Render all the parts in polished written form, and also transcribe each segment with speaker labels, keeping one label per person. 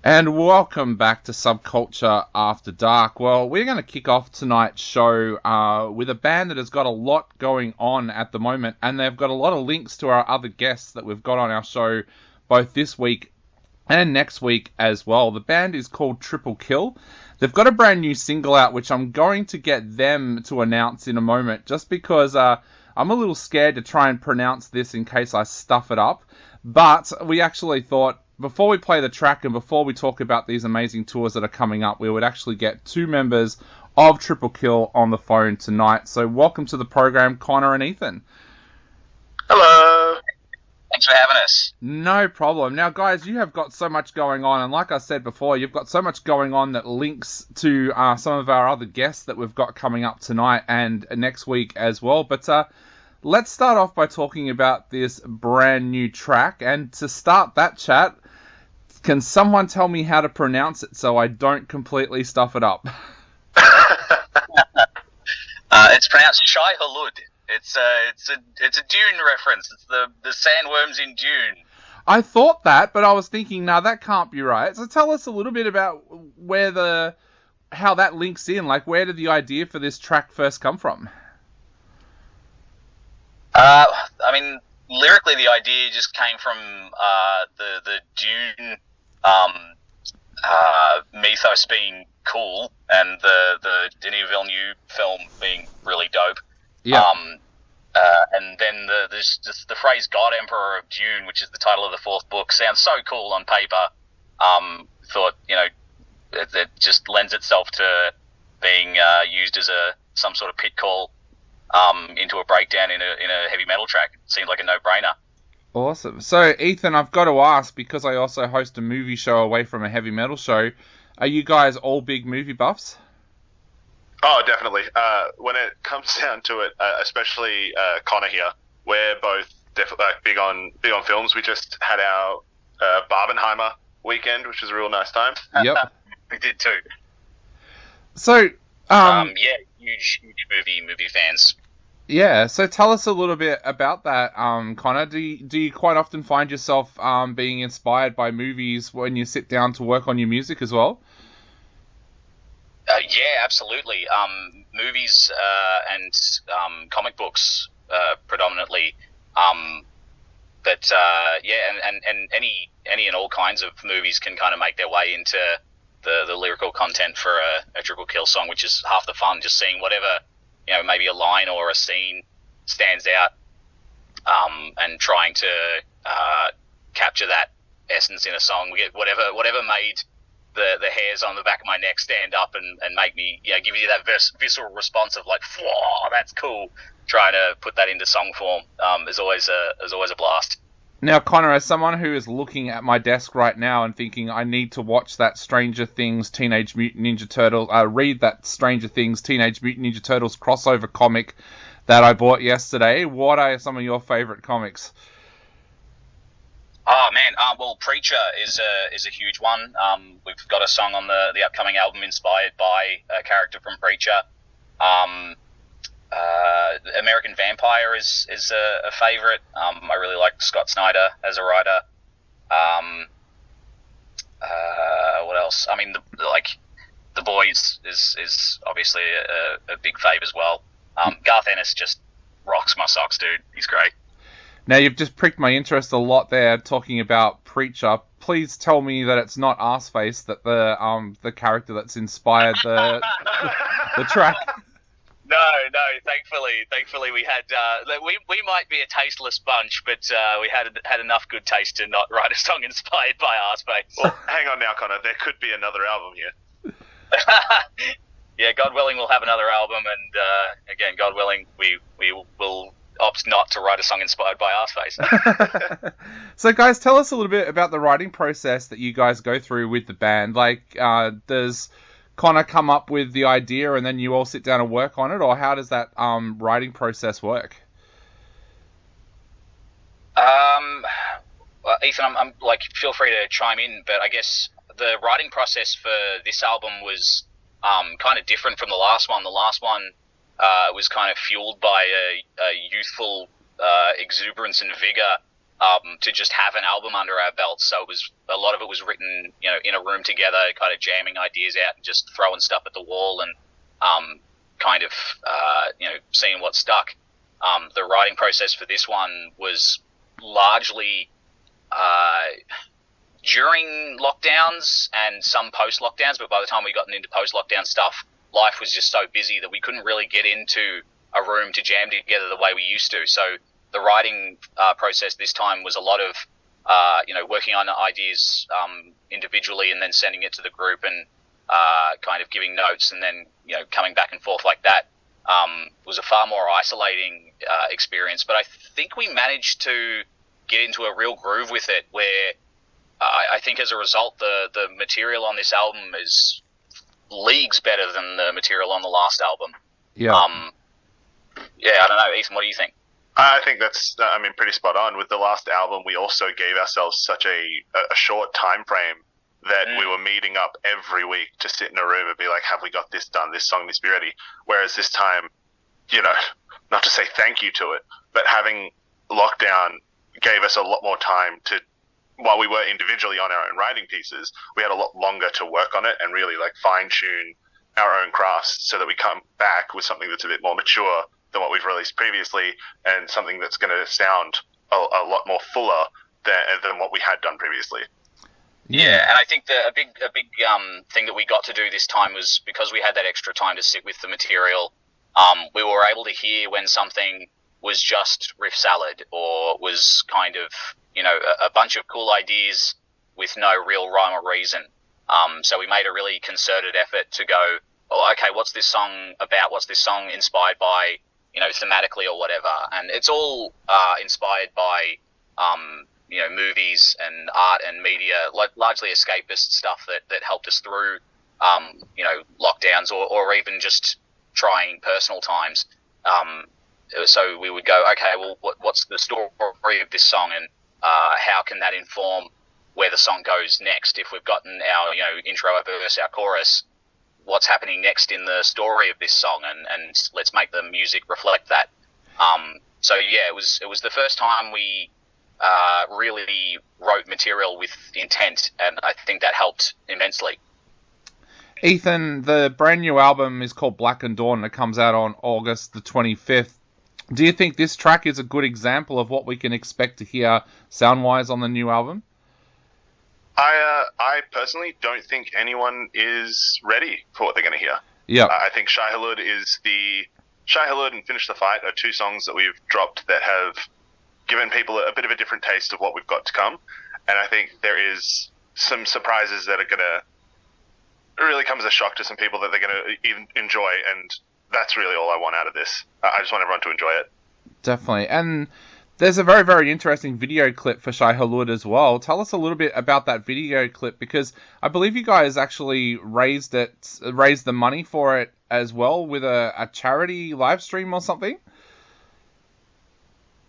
Speaker 1: And welcome back to Subculture After Dark. Well, we're going to kick off tonight's show with a band that has got a lot going on at the moment, and they've got a lot of links to our other guests that we've got on our show both this week and next week as well. The band is called Triple Kill. They've got a brand new single out, which I'm going to get them to announce in a moment, just because I'm a little scared to try and pronounce this in case I stuff it up. But we actually thought, before we play the track and before we talk about these amazing tours that are coming up, we would actually get two members of Triple Kill on the phone tonight. So welcome to the program, Connor and Ethan.
Speaker 2: Hello.
Speaker 3: Thanks for having us.
Speaker 1: No problem. Now, guys, you have got so much going on, and like I said before, you've got so much going on that links to some of our other guests that we've got coming up tonight and next week as well. But let's start off by talking about this brand new track. And to start that chat, can someone tell me how to pronounce it so I don't completely stuff it up?
Speaker 3: It's pronounced Shai Hulud. It's a Dune reference. It's the sandworms in Dune.
Speaker 1: I thought that, but I was thinking, no, that can't be right. So tell us a little bit about how that links in. Like, where did the idea for this track first come from?
Speaker 3: I mean, lyrically, the idea just came from the Dune mythos being cool and the Denis Villeneuve film being really dope.
Speaker 1: Yeah.
Speaker 3: And then the phrase "God Emperor of Dune," which is the title of the fourth book, sounds so cool on paper. Thought, it just lends itself to being used as some sort of pit call into a breakdown in a heavy metal track. It seemed like a no-brainer.
Speaker 1: Awesome. So, Ethan, I've got to ask, because I also host a movie show away from a heavy metal show, are you guys all big movie buffs?
Speaker 2: Oh, definitely. When it comes down to it, especially Connor here, we're both big on films. We just had our Barbenheimer weekend, which was a real nice time.
Speaker 1: Yep.
Speaker 3: We did too.
Speaker 1: So,
Speaker 3: yeah, huge movie fans.
Speaker 1: Yeah, so tell us a little bit about that, Connor. Do you quite often find yourself being inspired by movies when you sit down to work on your music as well?
Speaker 3: Yeah, absolutely. Movies and comic books predominantly. And any and all kinds of movies can kind of make their way into the lyrical content for a Triple Kill song, which is half the fun. Just seeing whatever, maybe a line or a scene stands out, and trying to capture that essence in a song. We get whatever made the hairs on the back of my neck stand up and make me, give you that visceral response of like, whoa, that's cool. Trying to put that into song form is always a blast.
Speaker 1: Now, Connor, as someone who is looking at my desk right now and thinking I need to watch that Stranger Things Teenage Mutant Ninja Turtles, read that Stranger Things Teenage Mutant Ninja Turtles crossover comic that I bought yesterday, what are some of your favourite comics?
Speaker 3: Oh man, well, Preacher is a huge one. We've got a song on the upcoming album inspired by a character from Preacher. American Vampire is a favourite. I really like Scott Snyder as a writer. What else? I mean, The Boys is obviously a big fave as well. Garth Ennis just rocks my socks, dude. He's great.
Speaker 1: Now, you've just pricked my interest a lot there, talking about Preacher. Please tell me that it's not Arseface, that the character that's inspired the track.
Speaker 3: No. Thankfully, we had we might be a tasteless bunch, but we had enough good taste to not write a song inspired by Arseface.
Speaker 2: Well, hang on now, Connor. There could be another album here.
Speaker 3: Yeah, God willing, we'll have another album, and again, God willing, we will opt not to write a song inspired by Arseface.
Speaker 1: So, guys, tell us a little bit about the writing process that you guys go through with the band. Like, does Connor come up with the idea and then you all sit down and work on it, or how does that writing process work?
Speaker 3: Well, Ethan, I'm feel free to chime in, but I guess the writing process for this album was kind of different from the last one. The last one was kind of fueled by a youthful exuberance and vigor to just have an album under our belts. So it was a lot of it was written, in a room together, kind of jamming ideas out and just throwing stuff at the wall and kind of seeing what stuck. The writing process for this one was largely during lockdowns and some post-lockdowns, but by the time we got into post-lockdown stuff, life was just so busy that we couldn't really get into a room to jam together the way we used to. So the writing process this time was a lot of, working on ideas individually and then sending it to the group and kind of giving notes and then, coming back and forth like that. Was a far more isolating experience, but I think we managed to get into a real groove with it where I think as a result the material on this album is leagues better than the material on the last album.
Speaker 1: Yeah.
Speaker 3: I don't know, Ethan, what do you think?
Speaker 2: I think that's, pretty spot on. With the last album, we also gave ourselves such a short time frame that we were meeting up every week to sit in a room and be like, have we got this done, this song needs to be ready. Whereas this time, not to say thank you to it, but having lockdown gave us a lot more time to, while we were individually on our own writing pieces, we had a lot longer to work on it and really fine tune our own crafts so that we come back with something that's a bit more mature than what we've released previously and something that's going to sound a lot more fuller than what we had done previously.
Speaker 3: Yeah, and I think a big thing that we got to do this time was because we had that extra time to sit with the material, we were able to hear when something was just riff salad or was kind of, a bunch of cool ideas with no real rhyme or reason. So we made a really concerted effort to go, oh, okay, what's this song about? What's this song inspired by, thematically or whatever? And it's all inspired by, movies and art and media, largely escapist stuff that helped us through, lockdowns or even just trying personal times. So we would go, okay, well, what's the story of this song and how can that inform where the song goes next? If we've gotten our, intro, our verse, our chorus, what's happening next in the story of this song, and let's make the music reflect that. So yeah, it was the first time we really wrote material with intent, and I think that helped immensely.
Speaker 1: Ethan, the brand new album is called Black and Dawn, and it comes out on August the 25th. Do you think this track is a good example of what we can expect to hear sound-wise on the new album?
Speaker 2: I personally don't think anyone is ready for what they're going to hear.
Speaker 1: Yeah.
Speaker 2: I think Shai Huled and Finish the Fight are two songs that we've dropped that have given people a bit of a different taste of what we've got to come. And I think there is some surprises that are going to really come as a shock to some people that they're going to enjoy. And that's really all I want out of this. I just want everyone to enjoy it.
Speaker 1: Definitely. And there's a very, very interesting video clip for Shai Huled as well. Tell us a little bit about that video clip, because I believe you guys actually raised the money for it as well with a charity live stream or something.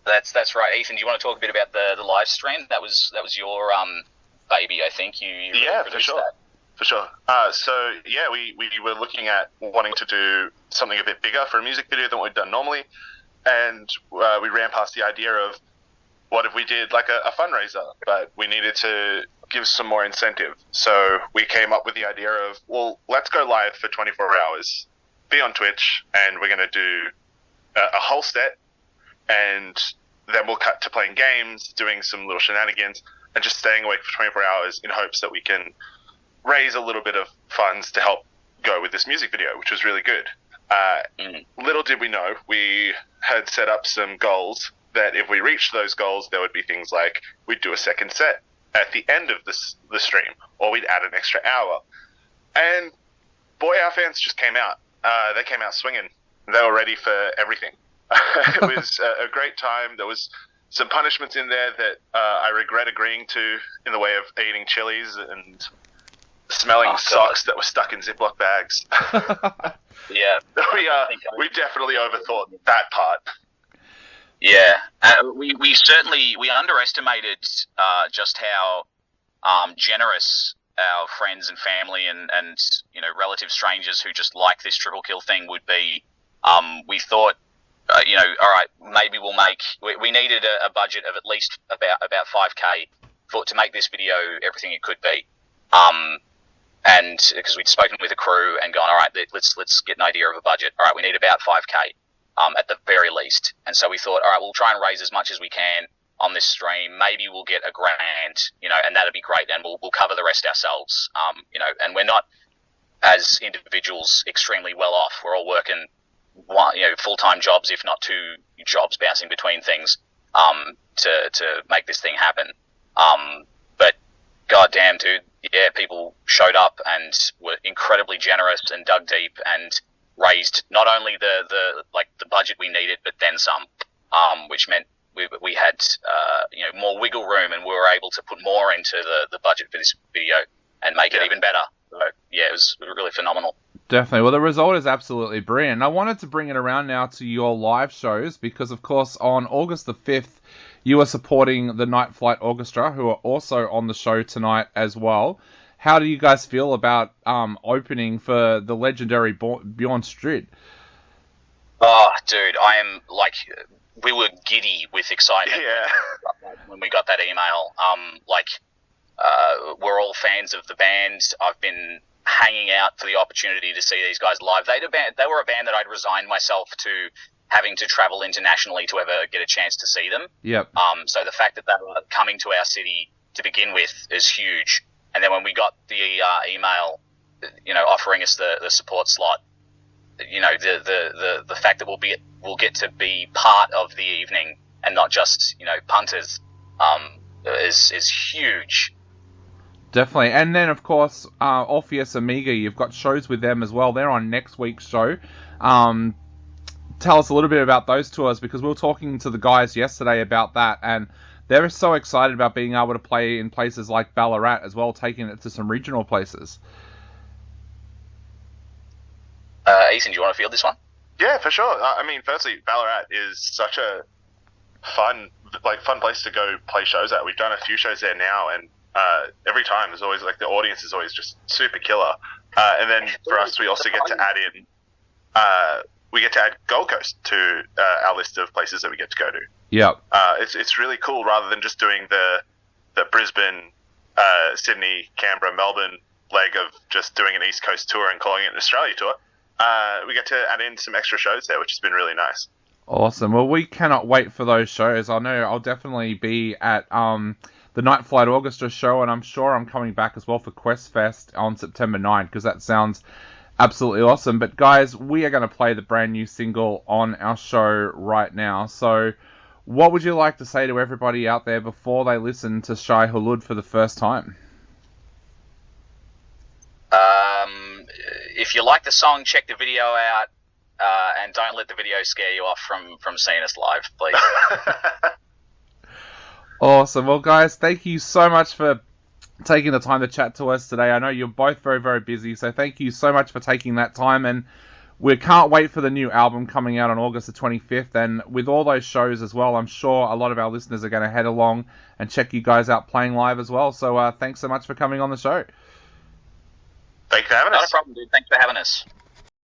Speaker 3: That's right, Ethan. Do you want to talk a bit about the live stream? That was your baby, I think. You really
Speaker 2: for sure.
Speaker 3: That.
Speaker 2: For sure. We were looking at wanting to do something a bit bigger for a music video than what we've done normally, and we ran past the idea of what if we did like a fundraiser, but we needed to give some more incentive. So we came up with the idea of, well, let's go live for 24 hours, be on Twitch, and we're going to do a whole set, and then we'll cut to playing games, doing some little shenanigans, and just staying awake for 24 hours in hopes that we can raise a little bit of funds to help go with this music video, which was really good. Little did we know, we had set up some goals that if we reached those goals, there would be things like we'd do a second set at the end of the stream, or we'd add an extra hour. And boy, our fans just came out. They came out swinging. They were ready for everything. It was a great time. There was some punishments in there that I regret agreeing to, in the way of eating chilies and smelling socks that were stuck in Ziploc bags.
Speaker 3: Yeah.
Speaker 2: We definitely overthought that part.
Speaker 3: Yeah. We certainly underestimated just how generous our friends and family and relative strangers who just like this triple kill thing would be. We thought all right, maybe we'll make. We needed a budget of at least about 5K to make this video everything it could be. And because we'd spoken with the crew and gone, all right, let's get an idea of a budget. All right, we need about 5K at the very least. And so we thought, all right, we'll try and raise as much as we can on this stream. Maybe we'll get $1,000, and that'd be great. And we'll cover the rest ourselves. And we're not, as individuals, extremely well off. We're all working full-time jobs, if not 2 jobs, bouncing between things to make this thing happen. But goddamn, dude, yeah, people showed up and were incredibly generous and dug deep and raised not only the budget we needed, but then some, which meant we had more wiggle room, and we were able to put more into the budget for this video and make it even better. So, yeah, it was really phenomenal.
Speaker 1: Definitely. Well, the result is absolutely brilliant. I wanted to bring it around now to your live shows because, of course, on August the 5th, you are supporting the Night Flight Orchestra, who are also on the show tonight as well. How do you guys feel about opening for the legendary Bjorn Strutt?
Speaker 3: Oh, dude, we were giddy with excitement when we got that email. We're all fans of the band. I've been hanging out for the opportunity to see these guys live. They were a band that I'd resigned myself to having to travel internationally to ever get a chance to see them.
Speaker 1: Yep.
Speaker 3: So the fact that they were coming to our city to begin with is huge. And then when we got the email, offering us the support slot, the fact that we'll get to be part of the evening and not just punters, is huge.
Speaker 1: Definitely. And then, of course, Orpheus Amiga, you've got shows with them as well. They're on next week's show. Tell us a little bit about those tours, because we were talking to the guys yesterday about that, and they're so excited about being able to play in places like Ballarat as well, taking it to some regional places.
Speaker 3: Ethan, do you want to field this one?
Speaker 2: Yeah, for sure. I mean, firstly, Ballarat is such a fun place to go play shows at. We've done a few shows there now, and every time there's always the audience is always just super killer. And then for us, we also get to add in Gold Coast to our list of places that we get to go to.
Speaker 1: Yeah.
Speaker 2: It's really cool, rather than just doing the Brisbane, Sydney, Canberra, Melbourne leg of just doing an East Coast tour and calling it an Australia tour. We get to add in some extra shows there, which has been really nice.
Speaker 1: Awesome. Well, we cannot wait for those shows. I know I'll definitely be at the Night Flight Orchestra show, and I'm sure I'm coming back as well for Quest Fest on September 9, because that sounds absolutely awesome. But guys, we are going to play the brand new single on our show right now. So what would you like to say to everybody out there before they listen to Shai Hulud for the first time?
Speaker 3: If you like the song, check the video out, and don't let the video scare you off from seeing us live, please.
Speaker 1: Awesome. Well, guys, thank you so much for taking the time to chat to us today. I know you're both very, very busy, so thank you so much for taking that time, and we can't wait for the new album coming out on August the 25th, and with all those shows as well, I'm sure a lot of our listeners are going to head along and check you guys out playing live as well. So thanks so much for coming on the show.
Speaker 2: Thanks for having us.
Speaker 3: Not a problem, dude. Thanks for having us.